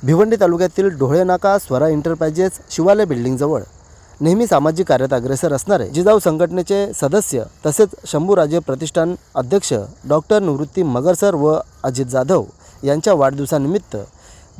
भिवंडी तालुक्यातील ढोळेनाका स्वरा एंटरप्राइजेस शिवालय बिल्डिंगजवळ नेहमी सामाजिक कार्यात अग्रेसर असणारे जिजाऊ संघटनेचे सदस्य तसेच शंभूराजे प्रतिष्ठान अध्यक्ष डॉक्टर निवृत्ती मगर सर व अजित जाधव यांच्या वाढदिवसानिमित्त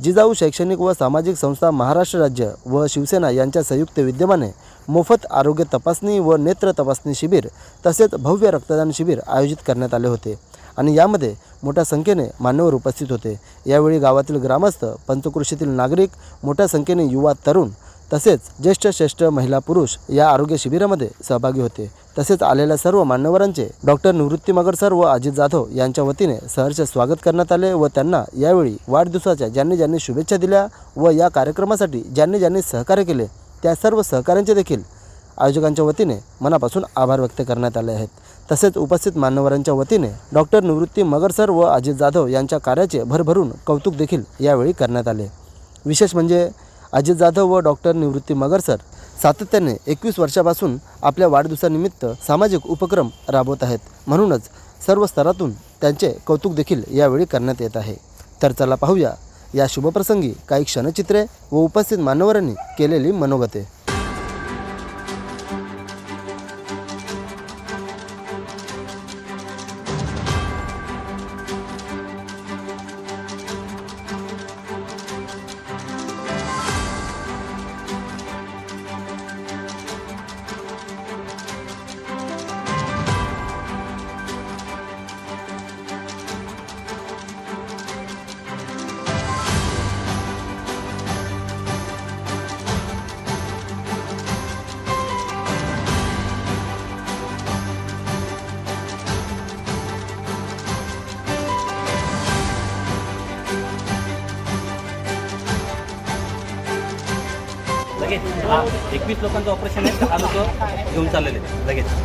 जिजाऊ शैक्षणिक व सामाजिक संस्था महाराष्ट्र राज्य व शिवसेना यांच्या संयुक्त विद्यमाने मोफत आरोग्य तपासणी व नेत्र तपासणी शिबिर तसेच भव्य रक्तदान शिबिर आयोजित करण्यात आले होते आणि यामध्ये मोठ्या संख्येने मान्यवर उपस्थित होते। यावेळी गावातील ग्रामस्थ, पंचक्रोशीतील नागरिक, मोठ्या संख्येने युवा तरुण तसेच ज्येष्ठ श्रेष्ठ महिला पुरुष या आरोग्य शिबिरामध्ये सहभागी होते। तसेच आलेल्या सर्व मान्यवरांचे डॉक्टर निवृत्ती मगर सर व अजित जाधव यांच्या वतीने सहर्ष स्वागत करण्यात आले व त्यांना यावेळी वाढदिवसाच्या ज्यांनी शुभेच्छा दिल्या व या कार्यक्रमासाठी ज्यांनी सहकार्य केले त्या सर्व सहकाऱ्यांचे देखील आयोजकांच्या वतीने मनापासून आभार व्यक्त करण्यात आले आहेत। तसेच उपस्थित मान्यवरांच्या वतीने डॉक्टर निवृत्ती मगर सर व अजित जाधव यांच्या कार्याचे भरभरून कौतुक देखील यावेळी करण्यात आले। विशेष म्हणजे अजित जाधव व डॉक्टर निवृत्ती मगर सर सातत्याने 21 वर्षापासून आपल्या वाढदिवसानिमित्त सामाजिक उपक्रम राबवत आहेत, म्हणूनच सर्व स्तरातून त्यांचे कौतुक देखील यावेळी करण्यात येत आहे। तर चला पाहूया या शुभप्रसंगी काही क्षणचित्रे व उपस्थित मान्यवरांनी केलेली मनोगते। लगेच 21 लोकांचं ऑपरेशन आहे, 10 लोक घेऊन चाललेले लगेच।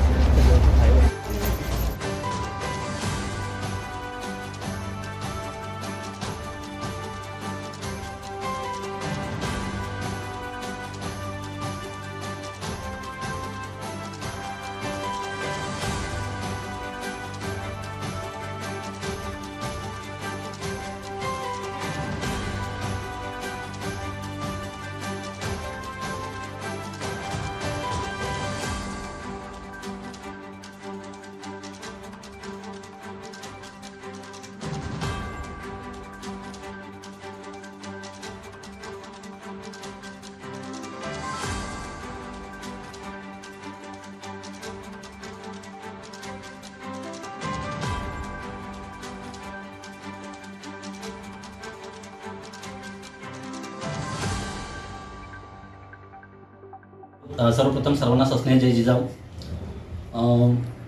सर्वप्रथम सर्वांना सस्नेह जय जिजाऊ।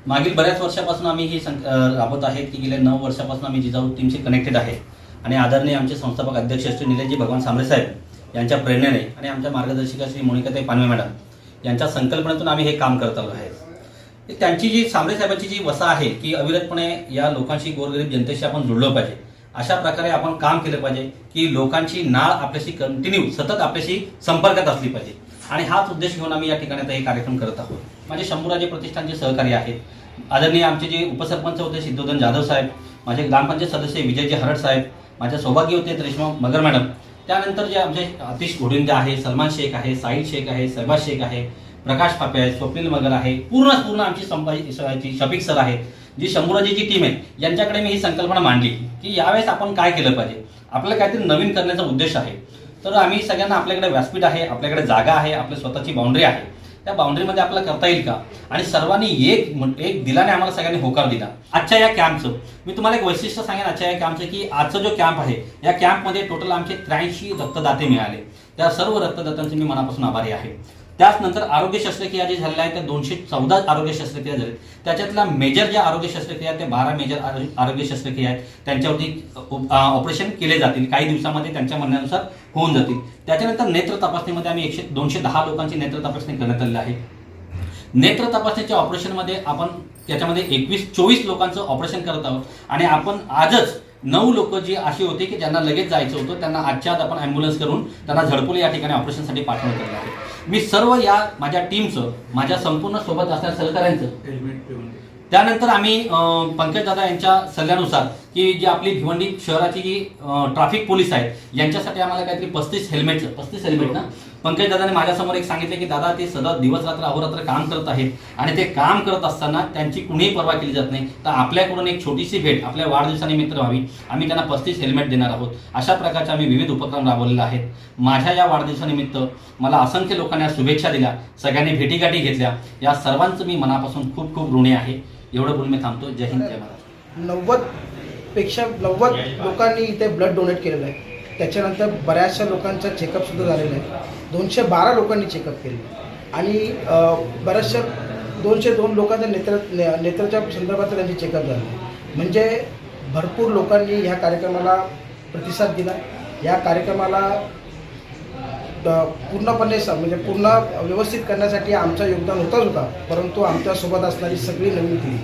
मागील बऱ्याच वर्षापासून आम्ही ही राबवत आहे की गेल्या 9 वर्षापासून आम्ही जिजाऊ टीमशी कनेक्टेड आहे आणि आदरणीय आमचे संस्थापक अध्यक्ष श्री निलेशजी भगवान सांबरे साहेब यांच्या प्रेरणेने आणि आमच्या मार्गदर्शिका श्री मोनिकाताई पानवे मॅडम यांच्या संकल्पनेतून आम्ही हे काम करत आलो आहे। त्यांची जी सांबरे साहेबांची जी वसा आहे की अविरतपणे या लोकांशी, गोरगरीब जनतेशी आपण जुळलो पाहिजे, अशा प्रकारे आपण काम केलं पाहिजे की लोकांची नाळ आपल्याशी कंटिन्यू सतत आपल्याशी संपर्कात असली पाहिजे आणि हाच उद्देश घेऊन आम्ही या ठिकाणी आता हे कार्यक्रम करत आहोत। माझे शंभूराजे प्रतिष्ठानचे सहकारी आहेत, आदरणीय आमचे जे उपसरपंच होते सिद्धोधन जाधव साहेब, माझे ग्रामपंचायत सदस्य विजयजी हरड साहेब, माझ्या सौभाग्य होते रेश्मा मगर मॅडम, त्यानंतर जे आमचे अतिश घोडिंदे आहे, सलमान शेख आहे, साहिल शेख आहे, सहबाज शेख आहे, प्रकाश फापे आहे, स्वप्नील मगर आहे, पूर्ण आमची शफीक सर आहे, जी शंभूराजेची टीम आहे यांच्याकडे मी ही संकल्पना मांडली की यावेळेस आपण काय केलं पाहिजे, आपल्याला काहीतरी नवीन करण्याचा उद्देश आहे। तर आम्ही सगळ्यांना, आपल्याकडे व्यासपीठ आहे, आपल्याकडे जागा आहे, आपली स्वतःची बाउंड्री आहे, त्या बाउंड्रीमध्ये आपल्याला करता येईल का, आणि सर्वांनी एक दिलाने आम्हाला सगळ्यांनी होकार दिला। आजच्या या कॅम्पचं मी तुम्हाला एक वैशिष्ट्य सांगेन आजच्या या कॅम्पचं की आजचा जो कॅम्प आहे या कॅम्पमध्ये टोटल आमचे 83 रक्तदाते मिळाले। त्या सर्व रक्तदात्यांचे मी मनापासून आभारी आहे। त्याचनंतर आरोग्य शस्त्रक्रिया जे झालेल्या आहेत त्या 214 आरोग्य शस्त्रक्रिया झाल्या, त्याच्यातल्या मेजर ज्या आरोग्य शस्त्रक्रिया आहेत त्या 12 मेजर आरोग्य शस्त्रक्रिया आहेत, त्यांच्यावरती ऑपरेशन केले जातील, काही दिवसामध्ये त्यांच्या म्हणण्यानुसार होऊन जातील। त्याच्यानंतर नेत्र तपासणीमध्ये आम्ही 210 लोकांची नेत्र तपासणी करण्यात आलेली आहे। नेत्र तपासणीच्या ऑपरेशनमध्ये आपण त्याच्यामध्ये 24 लोकांचं ऑपरेशन करत आहोत आणि आपण आजच 9 लोक जी अशी होती की ज्यांना लगेच जायचं होतं त्यांना आजच्या आज आपण ॲम्ब्युलन्स करून त्यांना झडपोली या ठिकाणी ऑपरेशनसाठी पाठवण्यात आलं आहे। मी सर्व या माझ्या टीमचं, माझ्या संपूर्ण सोबत असणाऱ्या सहकाऱ्यांचं, त्यानंतर आम्ही पंकज दादा यांच्या सल्ल्यानुसार की जी आपली भिवंडी शहराची जी ट्रॅफिक पोलीस आहेत यांच्यासाठी आम्हाला काहीतरी 35 हेल्मेट ना पंकज दादाने माझ्यासमोर एक सांगितले की दादा ते सदा दिवस रात्र अहोरात्र काम करत आहेत आणि ते काम करत असताना त्यांची कुणीही पर्वा केली जात नाही. तर आपल्याकडून एक छोटीशी भेट आपल्या वाढदिवसानिमित्त व्हावी, आम्ही त्यांना 35 हेल्मेट देणार आहोत. अशा प्रकारचे आम्ही विविध उपक्रम राबवलेले आहेत. माझ्या या वाढदिवसानिमित्त मला असंख्य लोकांनी शुभेच्छा दिल्या, सगळ्यांनी भेटीगाठी घेतल्या. या सर्वांचं मी मनापासून खूप खूप ऋणी आहे. एवढं बोलून मी थांबतो. जय हिंद, जय महाराष्ट्र. 90 लोकांनी इथे ब्लड डोनेट केलेलं आहे. त्याच्यानंतर बऱ्याचशा लोकांचा चेकअपसुद्धा झालेला आहे. 212 लोकांनी चेकअप केले आणि बऱ्याचशा 202 लोकांच्या नेत्राच्या संदर्भात त्यांचे चेकअप झाले. म्हणजे भरपूर लोकांनी ह्या कार्यक्रमाला प्रतिसाद दिला. या कार्यक्रमाला पूर्णपणे म्हणजे पूर्ण व्यवस्थित करण्यासाठी आमचं योगदान होता, परंतु आमच्यासोबत असणारी सगळी नवीन पिढी,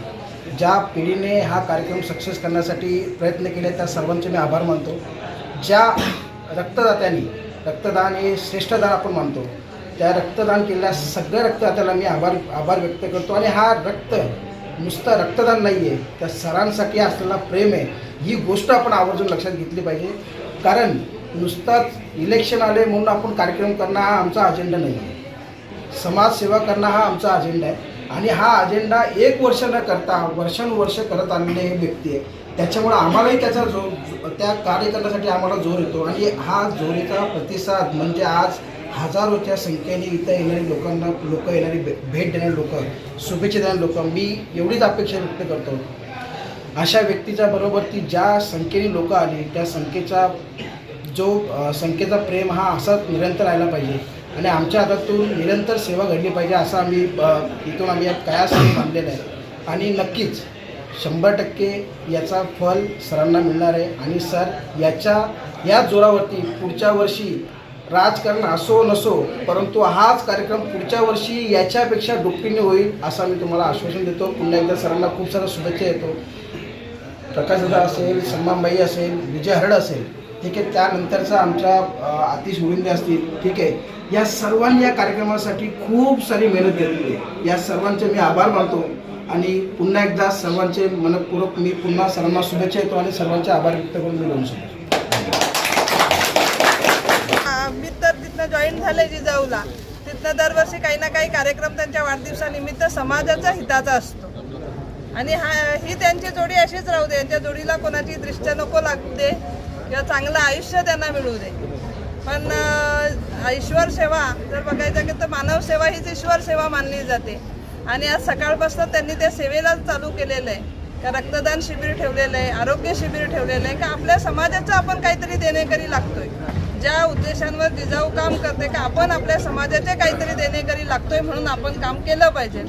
ज्या पिढीने हा कार्यक्रम सक्सेस करण्यासाठी प्रयत्न केले त्या सर्वांचे मी आभार मानतो. ज्या रक्तदात्यांनी, रक्तदान हे श्रेष्ठदान आपण मानतो, त्या रक्तदान केलेल्या सगळ्या रक्तदात्याला मी आभार व्यक्त करतो. आणि हा नुसतं रक्तदान नाही आहे, त्या सरांसाठी असलेला प्रेम आहे. ही गोष्ट आपण आवर्जून लक्षात घेतली पाहिजे. कारण नुसताच इलेक्शन आले म्हणून आपण कार्यक्रम करणं हा आमचा अजेंडा नाही आहे. समाजसेवा करणं हा आमचा अजेंडा आहे. आणि हा अजेंडा 1 वर्ष न करता वर्षानुवर्ष करत आलेले हे व्यक्ती आहे. त्याच्यामुळे आम्हालाही त्याचा त्या कार्य करण्यासाठी आम्हाला जोर येतो. आणि हा जोरीचा प्रतिसाद म्हणजे आज हजारोच्या संख्येने इथं येणारी लोक येणारी भेट देणारे लोक, शुभेच्छा देणारे लोक, मी एवढीच अपेक्षा व्यक्त करतो. अशा व्यक्तीच्या बरोबर ती ज्या संख्येने लोक आली त्या संख्येचा प्रेम हा असाच निरंतर राहिला पाहिजे आणि आमच्या हातातून निरंतर सेवा घडली पाहिजे असं इथून आम्ही कयासाठी मानलेलं आहे. आणि नक्कीच 100% याचा फल सरांना मिळणार आहे. आणि सर या जोरावरती पुढच्या वर्षी राजकारण असो नसो, परंतु हाच कार्यक्रम पुढच्या वर्षी याच्यापेक्षा दुपटीने होईल असं मी तुम्हाला आश्वासन देतो. पुन्हा एकदा सरांना खूप साऱ्या शुभेच्छा देतो. प्रकाशदादा असेल, सन्मानबाई असेल, विजय हरड असेल, ठीक आहे, त्यानंतरचा आमच्या आतिश उरिंदे असतील, ठीक आहे, या सर्वांनी या कार्यक्रमासाठी खूप सारी मेहनत घेतली आहे. या सर्वांचे मी आभार मानतो. आणि पुन्हा एकदा सर्वांचे मनपूर्वक मी पुन्हा सर्वांना शुभेच्छा देतो आणि सर्वांचे आभार व्यक्त करून मी दोन शकतो. मी तर तिथनं जॉईन झाले जिजाऊला. तिथनं दरवर्षी काही ना काही कार्यक्रम त्यांच्या वाढदिवसानिमित्त समाजाचा हिताचा असतो. आणि ही त्यांची जोडी अशीच राहू दे. यांच्या जोडीला कोणाची दृष्ट नको लागू दे किंवा चांगलं आयुष्य त्यांना मिळू दे. पण ईश्वर सेवा जर बघायचं की तर मानव सेवा हीच ईश्वर सेवा मानली जाते. आणि आज सकाळपासून त्यांनी त्या सेवेला चालू केलेलं आहे. का रक्तदान शिबिर ठेवलेलं आहे, आरोग्य शिबिर ठेवलेलं आहे, का आपल्या समाजाचं आपण काहीतरी देणेकरी लागतोय. ज्या उद्देशांवर जिजाऊ काम करते का आपण आपल्या समाजाचे काहीतरी देणेकरी लागतोय म्हणून आपण काम केलं पाहिजे.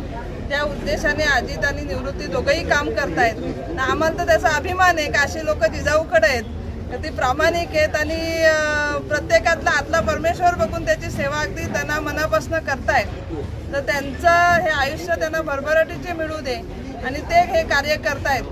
त्या उद्देशाने अजित आणि निवृत्ती दोघंही काम करतायत. आम्हाला तर त्याचा अभिमान आहे का अशी लोक जिजाऊकडे आहेत, ती प्रामाणिक आहेत आणि प्रत्येकातला आतला परमेश्वर बघून त्याची सेवा अगदी त्यांना मनापासून करतायत. तर त्यांचं हे आयुष्य त्यांना भरभराटीचे मिळू दे आणि ते हे कार्य करतायत.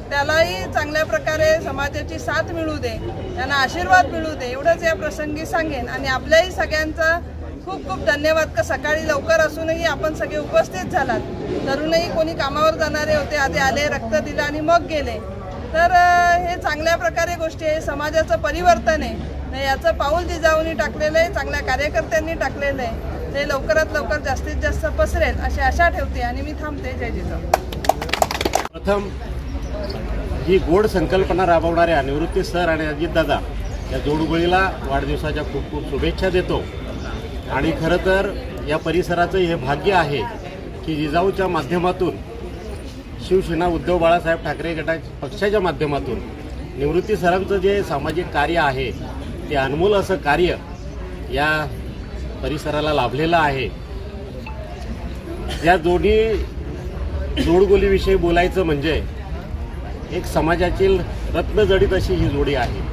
त्यालाही चांगल्या प्रकारे समाजाची साथ मिळू दे, त्यांना आशीर्वाद मिळू दे एवढंच या प्रसंगी सांगेन. आणि आपल्याही सगळ्यांचा खूप खूप धन्यवाद का सकाळी लवकर असूनही आपण सगळे उपस्थित झालात. तरुणही कोणी कामावर जाणारे होते, आधी आले, रक्त दिलं आणि मग गेले. तर हे चांगल्या प्रकारे गोष्टी आहे, समाजाचं परिवर्तन आहे. याचं पाऊल जिजाऊंनी टाकलेलं आहे, चांगल्या कार्यकर्त्यांनी टाकलेलं आहे. ते लवकरात लवकर जास्तीत जास्त पसरेल अशी आशा ठेवते आणि मी थांबते. जय जिजाऊ. प्रथम ही गोड संकल्पना राबवणाऱ्या निवृत्ती सर आणि अजितदादा या जोडगोळीला वाढदिवसाच्या खूप खूप शुभेच्छा देतो. आणि खरं तर या परिसराचं हे भाग्य आहे की जिजाऊच्या माध्यमातून शिवसेना उद्धव बाळासाहेब ठाकरे पक्षाच्या माध्यमातून निवृत्ती सरांचं जे सामाजिक कार्य आहे ते अनमोल असं कार्य या परिसराला लाभलेलं आहे. या दोन्ही जोडगोलीविषयी बोलायचं म्हणजे एक समाजातील रत्नजडित अशी ही जोडी आहे.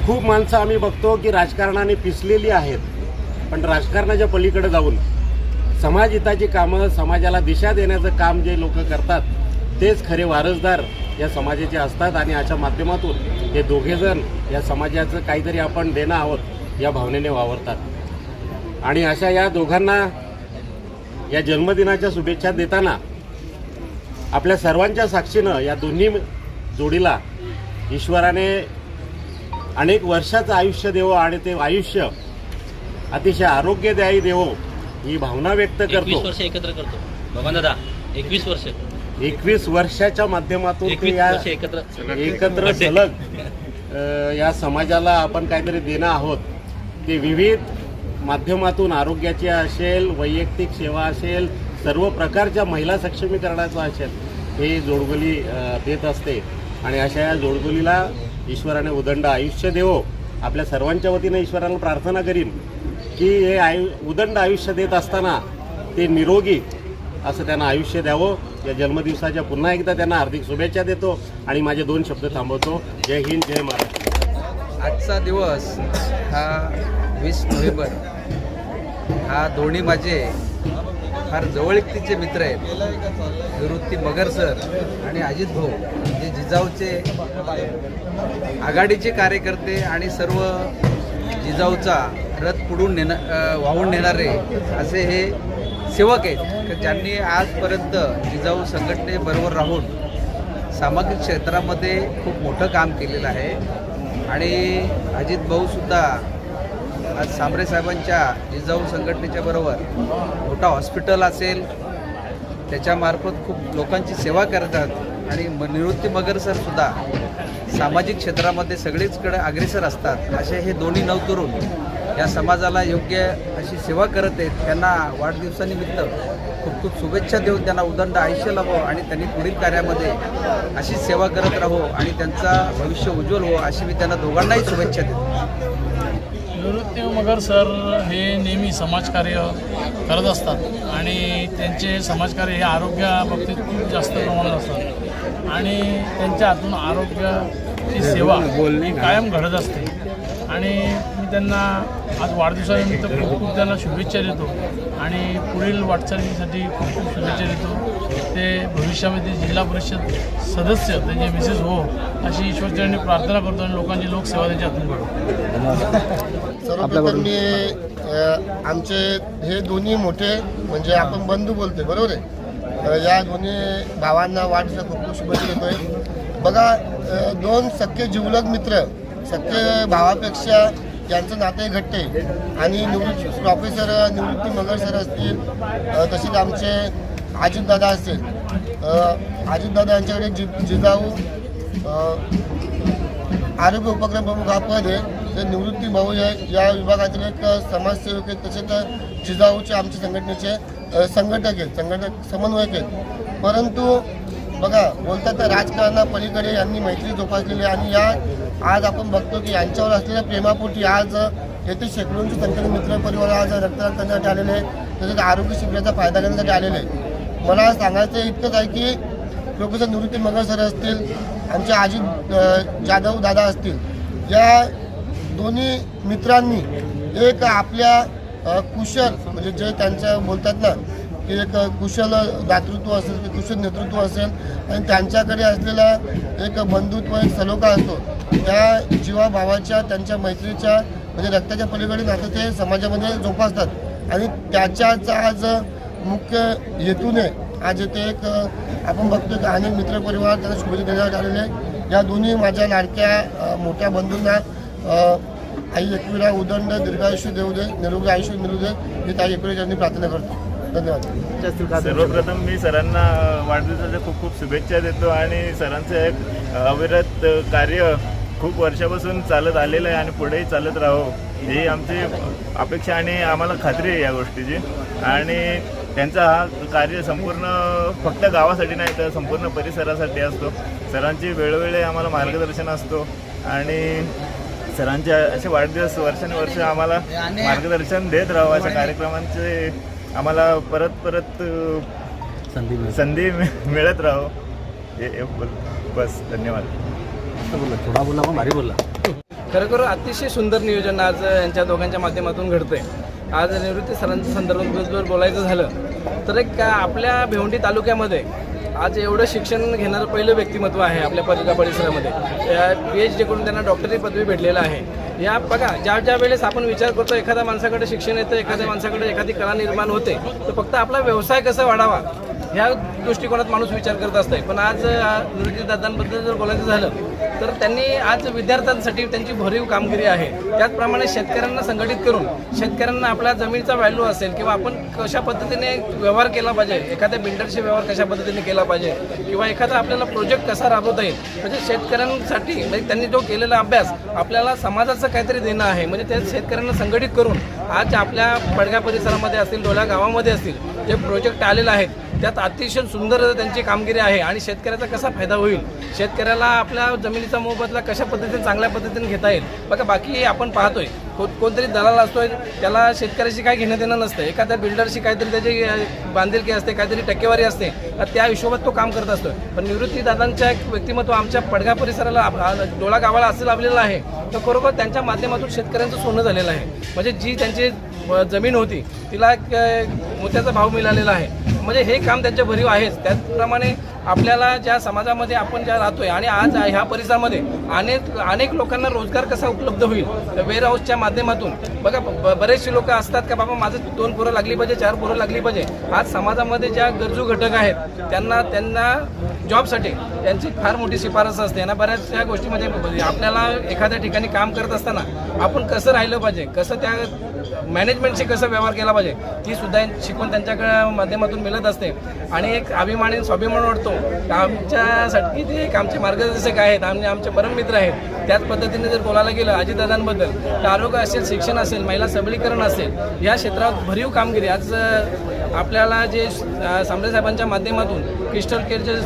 खूप माणसं आम्ही बघतो की राजकारणाने पिसलेली आहेत, पण राजकारणाच्या पलीकडे जाऊन समाजहिताची कामं, समाजाला दिशा देण्याचं काम जे लोक करतात तेच खरे वारसदार या समाजाचे असतात. आणि अशा माध्यमातून हे दोघेजण या समाजाचं काहीतरी आपण देणं आहोत या भावनेने वावरतात. आणि अशा या दोघांना या जन्मदिनाच्या शुभेच्छा देताना आपल्या सर्वांच्या साक्षीनं या दोन्ही जोडीला ईश्वराने अनेक वर्षाचं आयुष्य देवो आणि ते आयुष्य अतिशय आरोग्यदायी देवो ही भावना व्यक्त 21 करतो. वर्ष एकत्र करतो भगवान दादा. 21 वर्ष 21 वर्षाच्या माध्यमातून ते 21 या वर्ष एकत्र सलग या समाजाला आपण काहीतरी देणं आहोत. ते विविध माध्यमातून आरोग्याची असेल, वैयक्तिक सेवा असेल, सर्व प्रकारच्या महिला सक्षमीकरणाचं असेल हे जोडगोली देत असते. आणि अशा या जोडगोलीला ईश्वराने उदंड आयुष्य देवो. आपल्या सर्वांच्या वतीने ईश्वराला प्रार्थना करीन की हे उदंड आयुष्य देत असताना ते निरोगी असं त्यांना आयुष्य द्यावं. या जन्मदिवसाच्या पुन्हा एकदा त्यांना हार्दिक शुभेच्छा देतो आणि माझे 2 शब्द थांबवतो. जय हिंद, जय महाराष्ट्र. आजचा दिवस हा 20 नोव्हेंबर हा दोन्ही माझे फार जवळीकचे मित्र आहेत. निवृत्ती मगर सर आणि अजित भाऊ जे जिजाऊचे आघाडीचे कार्यकर्ते आणि सर्व जिजाऊचा रथ पुढून वाहून नेणारे असे हे सेवक आहेत, ज्यांनी आजपर्यंत जिजाऊ संघटनेबरोबर राहून सामाजिक क्षेत्रामध्ये खूप मोठं काम केलेलं आहे. आणि अजित भाऊसुद्धा आज सांबरे साहेबांच्या जिजाऊ संघटनेच्या बरोबर मोठा हॉस्पिटल असेल त्याच्यामार्फत खूप लोकांची सेवा करतात. आणि निवृत्ती मगर सरसुद्धा सामाजिक क्षेत्रामध्ये सगळीचकडे अग्रेसर असतात. असे हे दोन्ही नवतरुण या समाजाला योग्य अशी सेवा करत आहेत. त्यांना वाढदिवसानिमित्त खूप खूप शुभेच्छा देऊन त्यांना उदंड आयुष्य लाभो आणि त्यांनी पुढील कार्यामध्ये अशी सेवा करत राहो आणि त्यांचा भविष्य उज्ज्वल हो अशी मी त्यांना दोघांनाही शुभेच्छा देतो. निवृत्ती मगर सर हे नेहमी समाजकार्य करत असतात आणि त्यांचे समाजकार्य हे आरोग्याबाबतीत खूप जास्त प्रमाणात असतात आणि त्यांच्या हातून आरोग्याची सेवा ही कायम घडत असते. आणि मी त्यांना आज वाढदिवसानिमित्त खूप खूप त्यांना शुभेच्छा देतो आणि पुढील वाटचालीसाठी खूप खूप शुभेच्छा देतो. ते भविष्यामध्ये जिल्हा परिषद सदस्य त्यांचे मिसेस हो अशी ईश्वरचरणी प्रार्थना करतो आणि लोकांची लोकसेवा त्यांच्या हातून घडतो. सर्वप्रथम मी आमचे हे दोन्ही मोठे म्हणजे आपण बंधू बोलतोय बरोबर आहे, या दोन्ही भावांना वाढदिवसाच्या खूप खूप शुभेच्छा देतोय. बघा 2 सख्खे जिवलग मित्र, सख्खे भावापेक्षा यांचं नाते घट्ट आहे. आणि प्रोफेसर निवृत्ती मगर सर असतील, तसेच आमचे अजितदादा असतील. अजितदादा यांच्याकडे जिजाऊ आरोग्य उपक्रम प्रमुख हा पद आहे. तर निवृत्ती भाऊ या विभागातील एक समाजसेवक आहेत, तसेच जिजाऊचे आमच्या संघटनेचे संघटक आहेत, समन्वयक आहेत. परंतु बघा बोलतात तर राजकारणापलीकडे यांनी मैत्री जोपासलेली आहे. आणि या आज आपण बघतो की यांच्यावर असलेल्या प्रेमापोटी आज येथे शेकडोंची संख्येने मित्रपरिवार आज रक्तदान करण्यासाठी आलेले आहे, तसेच आरोग्य शिबिराचा फायदा घेण्यासाठी आलेले आहे. मला सांगायचं इतकंच आहे की प्रोफेसर निवृत्ती मगर सर असतील, आमचे अजित जाधव दादा असतील, या दोन्ही मित्रांनी एक आपल्या कुशल म्हणजे जे त्यांच्या बोलतात ना की एक कुशल दातृत्व असेल, की कुशल नेतृत्व असेल आणि त्यांच्याकडे असलेला एक बंधुत्व, एक सलोखा असतो, त्या जीवाभावाच्या त्यांच्या मैत्रीच्या म्हणजे रक्ताच्या पलीकडे नातं ते समाजामध्ये जोपासतात. आणि त्याच्याच आज मुख्य हेतूने आज इथे एक आपण बघतो की अनेक मित्रपरिवार त्यांना शुभेच्छा देण्यात आलेले. या दोन्ही माझ्या लाडक्या मोठ्या बंधूंना आई एकविरा उदंड दीर्घायुष्य देऊ दे, निरोगी आयुष्य मिळू दे ही ताई एकविरा यांनी प्रार्थना करतो. धन्यवाद. सर्वप्रथम मी सरांना वाढदिवसाच्या खूप खूप शुभेच्छा देतो आणि सरांचं एक अविरत कार्य खूप वर्षापासून चालत आलेलं आहे आणि पुढेही चालत राहो ही आमची अपेक्षा आणि आम्हाला खात्री आहे या गोष्टीची. आणि त्यांचा हा कार्य संपूर्ण फक्त गावासाठी नाही तर संपूर्ण परिसरासाठी असतो. सरांची वेळोवेळी आम्हाला मार्गदर्शन असतो आणि सरांचे असे वाढदिवस वर्षानुवर्ष आम्हाला मार्गदर्शन देत राहावं. अशा कार्यक्रमांचे आम्हाला परत परत संधी मिळत राहो. बस धन्यवाद. थोडा बोला पण भारी बोलला. खरोखर अतिशय सुंदर नियोजन आज यांच्या दोघांच्या माध्यमातून घडतंय. आज निवृत्ती सरांच्या संदर्भात बोलायचं झालं तर एक आपल्या भिवंडी तालुक्यामध्ये आज एवढं शिक्षण घेणारं पहिलं व्यक्तिमत्व आहे आपल्या परिसरामध्ये. PhD करून त्यांना डॉक्टरी पदवी भेटलेलं आहे. या बघा ज्या वेळेस आपण विचार करतो एखाद्या माणसाकडे शिक्षण येतं, एखाद्या माणसाकडे एखादी कला निर्माण होते, तर फक्त आपला व्यवसाय कसा वाढावा ह्या दृष्टिकोनात माणूस विचार करत असतंय. पण आज निवृत्तीदादांबद्दल जर बोलायचं झालं तर त्यांनी आज विद्यार्थ्यांसाठी त्यांची भरीव कामगिरी आहे. त्याचप्रमाणे शेतकऱ्यांना संघटित करून शेतकऱ्यांना आपल्या जमिनीचा व्हॅल्यू असेल किंवा आपण कशा पद्धतीने व्यवहार केला पाहिजे, एखाद्या बिल्डरशी व्यवहार कशा पद्धतीने केला पाहिजे किंवा एखादा आपल्याला प्रोजेक्ट कसा राबवता येईल, म्हणजे शेतकऱ्यांसाठी म्हणजे त्यांनी जो केलेला अभ्यास आपल्याला समाजाचं काहीतरी देणं आहे. म्हणजे त्या शेतकऱ्यांना संघटित करून आज आपल्या पडगा परिसरामध्ये असतील, डोला गावामध्ये असतील जे प्रोजेक्ट आलेले आहेत त्यात अतिशय सुंदर त्यांची कामगिरी आहे. आणि शेतकऱ्याचा कसा फायदा होईल, शेतकऱ्याला आपल्या जमिनीचा मोबदला कशा पद्धतीने चांगल्या पद्धतीने घेता येईल. बघा बाकी आपण पाहतोय कोणतरी दलाल असतोय, त्याला शेतकऱ्याशी काय घेणं देणं नसतं. एखाद्या बिल्डरशी काहीतरी त्याची बांधिलकी असते, काहीतरी टक्केवारी असते, त्या हिशोबात तो काम करत असतो. पण निवृत्तीदादांच्या एक व्यक्तिमत्व आमच्या पडगा परिसराला डोला गावाला असं लाभलेलं आहे तर खरोखर त्यांच्या माध्यमातून शेतकऱ्यांचं सोनं झालेलं आहे. म्हणजे जी त्यांची जमीन होती तिला मोत्याचा भाव मिळालेला आहे. म्हणजे हे काम त्यांच्या भरीव आहेच. त्याचप्रमाणे आपल्याला ज्या समाजामध्ये आपण ज्या राहतोय आणि आज ह्या परिसरामध्ये अनेक लोकांना रोजगार कसा उपलब्ध होईल वेअर हाऊसच्या माध्यमातून. बघा बरेचसे लोक असतात का बाबा माझं 2 पोरं लागली पाहिजे, 4 पोरं लागली पाहिजे. आज समाजामध्ये ज्या गरजू घटक आहेत त्यांना जॉबसाठी त्यांची फार मोठी शिफारस असते. ना बऱ्याचशा गोष्टीमध्ये आपल्याला एखाद्या ठिकाणी काम करत असताना आपण कसं राहिलं पाहिजे, कसं त्या मॅनेजमेंटशी कसं व्यवहार केला पाहिजे ती सुद्धा शिकवण त्यांच्याकडे माध्यमातून मिळत असते. आणि एक अभिमान स्वाभिमान वाटतो आमच्यासाठी ते एक आमचे मार्गदर्शक आहेत, आमचे परम मित्र आहेत. त्याच पद्धतीने जर बोलायला गेलं अजितदादांबद्दल तर आरोग्य असेल, शिक्षण असेल, महिला सबलीकरण असेल या क्षेत्रात भरीव कामगिरी. आज आपल्याला जे सांबरे साहेबांच्या माध्यमातून क्रिस्टल केअर जे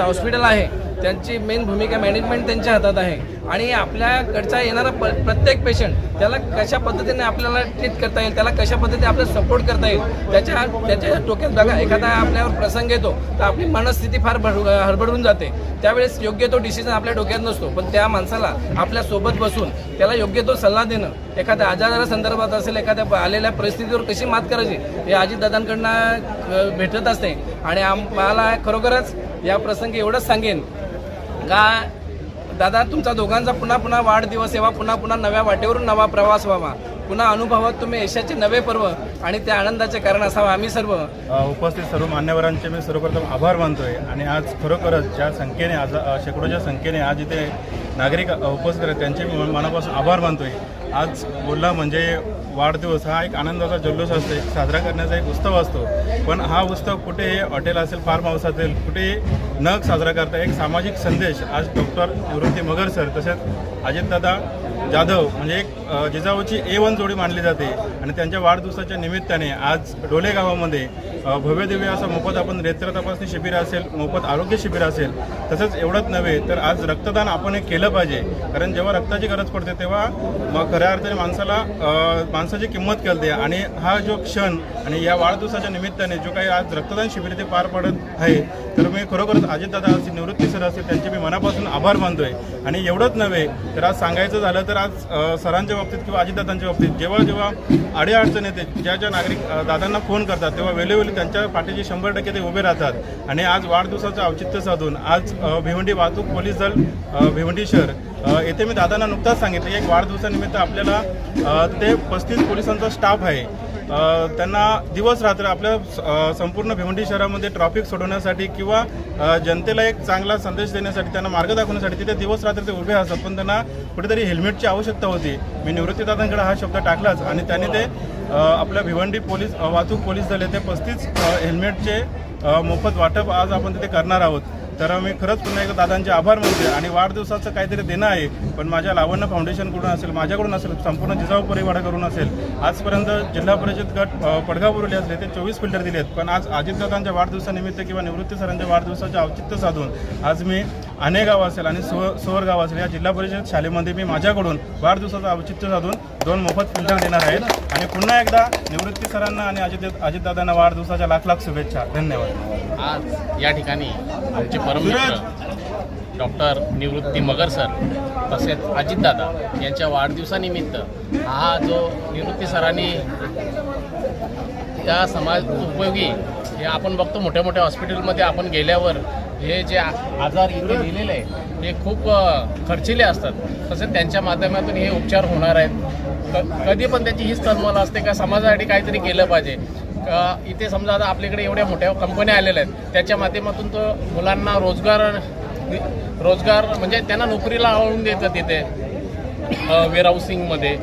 हॉस्पिटल आहे त्यांची मेन भूमिका मॅनेजमेंट त्यांच्या हातात आहे. आणि आपल्याकडचा येणारा प्रत्येक पेशंट त्याला कशा पद्धतीने आपल्याला ट्रीट करता येईल, त्याला कशा पद्धतीने आपल्याला सपोर्ट करता येईल त्याच्या डोक्यात बघा एखादा आपल्यावर प्रसंग येतो तर आपली मनस्थिती फार हडबडून जाते. त्यावेळेस योग्य तो डिसिजन आपल्या डोक्यात नसतो. पण त्या माणसाला आपल्या सोबत बसून त्याला योग्य तो सल्ला देणं, एखाद्या आजारासंदर्भात असेल, एखाद्या आलेल्या परिस्थितीवर कशी मात करायची हे अजितदादांकडनं भेटत असते. आणि आम्हाला खरोखरच या प्रसंगी एवढंच सांगेन का दादा तुमचा दोघांचा पुन्हा वाढदिवस यावा, पुन्हा नव्या वाटेवरून नवा प्रवास व्हावा, पुन्हा अनुभवात तुम्ही यशाचे नवे पर्व आणि त्या आनंदाचे कारण असावं. आम्ही सर्व उपस्थित सर्व मान्यवरांचे मी सर्वप्रथम आभार मानतोय. आणि आज खरोखरच ज्या संख्येने आज शेकडोच्या संख्येने आज इथे नागरिक उपस्थित आहेत त्यांचे मी मनापासून आभार मानतोय. आज बोलला म्हणजे वाढदिवस हा एक आनंदाचा जल्लोष असतो, एक साजरा करण्याचा एक उत्सव असतो. पण हा उत्सव कुठेही हॉटेल असेल, फार्म हाऊस असेल, कुठेही न साजरा करता एक सामाजिक संदेश आज डॉक्टर निवृत्ती मगर सर तसेच अजितदादा जाधव म्हणजे एक जिजाऊची A1 जोडी मानली जाते. आणि त्यांच्या वाढदिवसाच्या निमित्ताने आज डोले गावामध्ये भव्यदिव्य असं मोफत आपण नेत्र तपासणी शिबिर असेल, मोफत आरोग्य शिबिर असेल. तसंच एवढंच नव्हे तर आज रक्तदान आपण हे केलं पाहिजे. कारण जेव्हा रक्ताची गरज पडते तेव्हा मग खऱ्या अर्थाने माणसाची किंमत कळते. आणि हा जो क्षण आणि या वाढदिवसाच्या निमित्ताने जो काही आज रक्तदान शिबिर ते पार पडत आहे तर मी खरोखरच अजितदादा असतील, निवृत्ती सर असतील त्यांचे मी मनापासून आभार मानतोय. आणि एवढंच नव्हे तर आज सांगायचं झालं तर आज सरांच्या बाबतीत किंवा अजितदादांच्या बाबतीत जेव्हा अडीअडचण येते, ज्या नागरिक दादांना फोन करतात तेव्हा वेळोवेळी त्यांच्या पाठीशी 100% ते उभे राहतात. आणि आज वाढदिवसाचं औचित्य साधून आज भिवंडी वाहतूक पोलीस दल भिवंडी शहर येथे मी दादांना नुकताच सांगितलं एक वाढदिवसानिमित्त आपल्याला ते 35 पोलिसांचा स्टाफ आहे. त्यांना दिवस रात्र आपल्या संपूर्ण भिवंडी शहरामध्ये ट्रॅफिक सोडवण्यासाठी किंवा जनतेला एक चांगला संदेश देण्यासाठी, त्यांना मार्ग दाखवण्यासाठी तिथे दिवस रात्र ते उभे असतात. पण त्यांना कुठेतरी हेल्मेटची आवश्यकता होती. मी निवृत्तीदादांकडे हा शब्द टाकलाच आणि त्यांनी ते आपल्या भिवंडी पोलीस वाहतूक पोलीस दल येथे 35 हेल्मेटचे मोफत वाटप आज आपण तिथे करणार आहोत. तर मी खरंच पुन्हा एकदा दादांचे आभार मानते. आणि वाढदिवसाचं काहीतरी देणं आहे पण माझ्या लावण्य फाउंडेशनकडून असेल, माझ्याकडून असेल, संपूर्ण जिजाऊ परिवाराकडून असेल, आजपर्यंत जिल्हा परिषद गट पडगा बोरले असले ते 24 फिल्टर दिलेत. पण आज अजितदादांच्या वाढदिवसानिमित्त किंवा निवृत्ती सरांच्या वाढदिवसाचे औचित्य साधून आज मी आनेगाव असेल आणि सोहर गाव असेल या जिल्हा परिषद शाळेमध्ये मी माझ्याकडून वाढदिवसाचं औचित्य साधून 2 मोफत फिल्टर देणार आहेत. आणि पुन्हा एकदा निवृत्ती सरांना आणि अजितदादांना वाढदिवसाच्या लाख शुभेच्छा. धन्यवाद. आज या ठिकाणी आमचे परममित्र डॉक्टर निवृत्ती मगर सर तसेच अजितदादा यांच्या वाढदिवसानिमित्त हा जो निवृत्ती सरांनी या समाज उपयोगी हे आपण बघतो मोठ्या मोठ्या हॉस्पिटलमध्ये आपण गेल्यावर हे जे आजार इथे लिहिलेले आहे हे खूप खर्चिले असतात. तसेच त्यांच्या माध्यमातून हे उपचार होणार आहेत. कधी पण त्याची हीच तळमळ असते का समाजासाठी काहीतरी केलं पाहिजे. इथे समजा आता आपल्याकडे एवढ्या मोठ्या कंपन्या आलेल्या आहेत, त्याच्या माध्यमातून तो मुलांना रोजगार म्हणजे त्यांना नोकरीला लावून देतात तिथे वेअरहाऊसिंगमध्ये,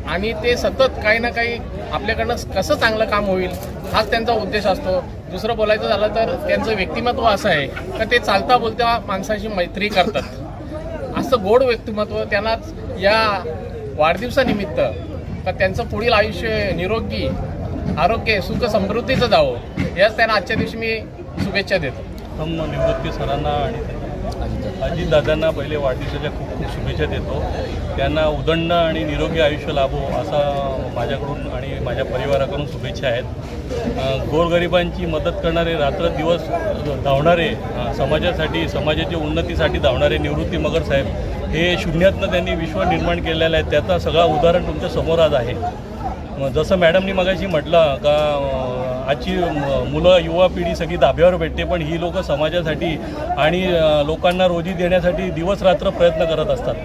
आणि ते सतत काही ना काही आपल्याकडनं कसं चांगलं काम होईल हाच त्यांचा उद्देश असतो. दुसरं बोलायचं झालं तर त्यांचं व्यक्तिमत्व असं आहे का ते चालता बोलता माणसाशी मैत्री करतात. असं गोड व्यक्तिमत्व त्यांनाच या वाढदिवसानिमित्त का त्यांचं पुढील आयुष्य निरोगी आरोग्य सुख समृद्धीचं जावं याच त्यांना आजच्या दिवशी मी शुभेच्छा देतो. निवृत्ती सरांना आणि अजितदादांना पहिले वाढदिवसाच्या खूप खूप शुभेच्छा देतो. त्यांना उदंड आणि निरोगी आयुष्य लाभो असा माझ्याकडून आणि माझ्या परिवाराकडून शुभेच्छा आहेत. गोरगरिबांची मदत करणारे, रात्रदिवस धावणारे, समाजासाठी समाजाच्या उन्नतीसाठी धावणारे निवृत्ती मगर साहेब हे शून्यातनं त्यांनी विश्व निर्माण केलेलं आहे. त्याचं सगळं उदाहरण तुमच्या समोर आज आहे. जसं मॅडमनी मगाशी म्हटलं का आजची मुलं युवा पिढी सगळी धाब्यावर भेटते, पण ही लोकं समाजासाठी आणि लोकांना रोजी देण्यासाठी दिवसरात्र प्रयत्न करत असतात.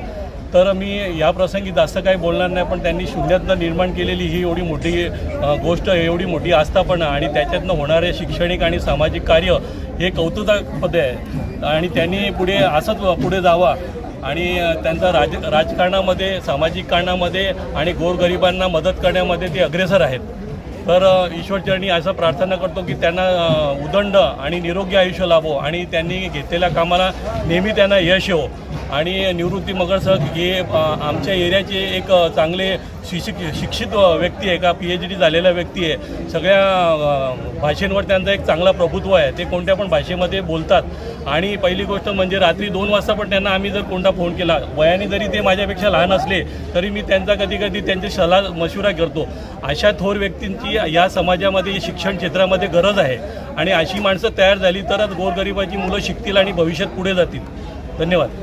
तर मी या प्रसंगी जास्त काही बोलणार नाही, पण त्यांनी शून्यातनं निर्माण केलेली ही एवढी मोठी गोष्ट, एवढी मोठी आस्थापना आणि त्याच्यातनं होणारे शैक्षणिक आणि सामाजिक कार्य हे कौतुकास्पद आहे. आणि त्यांनी पुढे असंच पुढे जावा आणि त्यांचा राजकारणामध्ये, सामाजिक कारणामध्ये आणि गोरगरिबांना मदत करण्यामध्ये ते अग्रेसर आहेत. तर ईश्वरचरणी असं प्रार्थना करतो की त्यांना उदंड आणि निरोगी आयुष्य लाभो आणि त्यांनी घेतलेल्या कामाला नेहमी त्यांना यश येवो. आणि निवृत्ती मगर सर हे आमच्या एरियाचे एक चांगले शिक्षित व्यक्ती आहे, का PhD झालेला व्यक्ती आहे. सगळ्या भाषेंवर त्यांचं एक चांगला प्रभुत्व आहे. ते कोणत्या पण भाषेमध्ये बोलतात. आणि पहिली गोष्ट म्हणजे रात्री 2 वाजता पण त्यांना आम्ही जर कोणता फोन केला, वयाने जरी ते माझ्यापेक्षा लहान असले तरी मी त्यांचा कधी त्यांची सल्ला मशुरा करतो. अशा थोर व्यक्तींची या समाजामध्ये, शिक्षण क्षेत्रामध्ये गरज आहे. आणि अशी माणसं तयार झाली तरच गोरगरिबाची मुलं शिकतील आणि भविष्यात पुढे जातील. धन्यवाद.